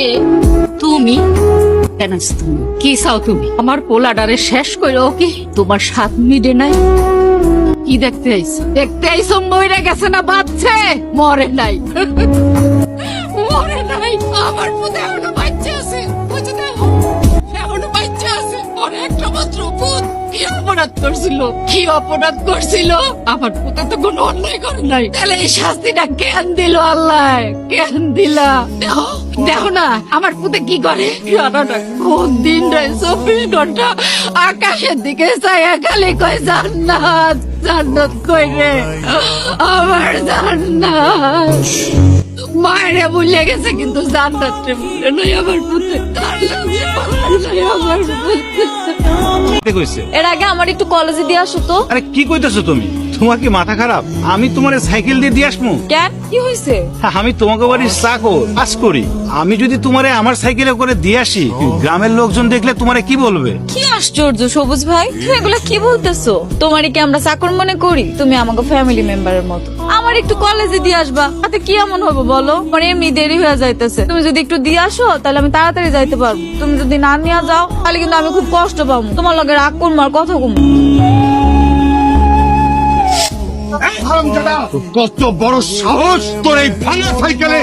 কে তুমি? কেন আছো তুমি? কি চাও তুমি? আমার পোলাডারে শেষ কইরো কি তোমার সাত মিটে নাই? কি দেখতে আইছো? দেখতে আইছো মরে গেছে না বাচ্চে? মরে নাই। মরে নাই। আমার পুতে এখনো বাচ্চা আছে। বুঝতে দেখো এখনো বাচ্চা আছে। ওর একটা মাত্র পুত। কি অপরাধ করছিল? কি অপরাধ করছিল? আমার পুতে তো কোনো অন্যায় করে নাই। তাহলে এই শাস্তিটা কেন দিল আল্লাহ? কেন দিলা? দেখো দেখো না আমার পুতে কি করে? সারাটা কোন দিন রে 24 ঘন্টা আকাশের দিকে চাইয়া খালি কয় জান্নাত জান্নাত কই রে আমার জান্নাত। মায়েরা ভুলে গেছে কিন্তু জান্নাত রে ভুলে নাই আমার পুতে। আমার পুতে কইছে এর আগে আমার একটু কলেজে দিয়ে আসো তো। আরে কি কইতেছো তুমি? তোমার কি মাথা খারাপ? আমি তোমার সাইকেল দিয়ে আসবো? কেন কি হয়েছে? আমি তোমাকে বাড়ির চাকর কাজ করি। আমি যদি তোমারে আমার সাইকেলে করে দিয়ে আসি, গ্রামের লোকজন দেখলে তোমারে কি বলবে? কি আশ্চর্য সবুজ ভাই, তুমি এগুলা কি বলতেছো? তোমারই কি আমরা চাকর মনে করি? তুমি আমাকে ফ্যামিলি মেম্বারের মতো। আমার একটু কলেজে দিয়ে আসবা, তাতে কি এমন হবে বলো? মানে এমনি দেরি হয়ে যাইতেছে, তুমি যদি একটু দিয়ে আসো তাহলে আমি তাড়াতাড়ি যাইতে পারবো। তুমি যদি না নিয়ে যাও তাহলে কিন্তু আমি খুব কষ্ট পাবো। তোমার লগে রাগ করবো আর কথা কমবো। কত বড় সাহস তোর এই ভাঙা সাইকেলে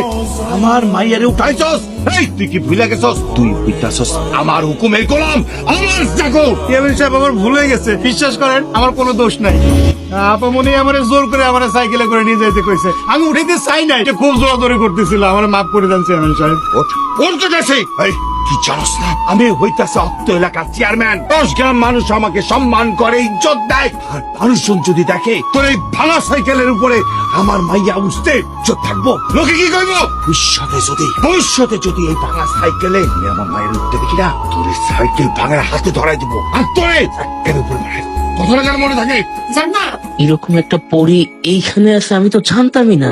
আমার মাইয়ারে উঠাইছস? এই তুই কি ভুলে গেছস? তুই হইতাছস আমার হুকুমের গোলাম, আমার চাকর। চেয়ারম্যান সাহেব আমার ভুল হয়ে গেছে, বিশ্বাস করেন আমার কোনো দোষ নাই। আপামনি আমারে জোর করে আমার সাইকেলে করে নিয়ে যাইতে কইছে, আমি উঠাইতে চাই নাই, এটা খুব জোরাজোরি করতেছিল। আমার মাফ করে দেন চেয়ারম্যান সাহেব। কোন চলেছে? এই তুই জানোস না আমি হইতাছে অত্ত এলাকার চেয়ারম্যান। 10 গ্রাম মানুষ আমাকে সম্মান করে, ইজ্জত দেয়। আর মানুষজন যদি দেখে তোর এই ভাঙা সাইকেলের উপরে আমার মাইয়া উঠতে ইজ্জত থাকবো, লোকে কি কইব? ভবিষ্যতে যদি এই ভাঙা সাইকেলে আমি আমার মায়ের উঠতে দেখি না, তোর এই সাইকেল ভাঙার হাতে ধরাই দিব আর তোরে এর উপরে মায়ের কথাটা যেন মনে থাকে। জান্নাত এরকম একটা পরী এইখানে আছে আমি তো জানতামই না।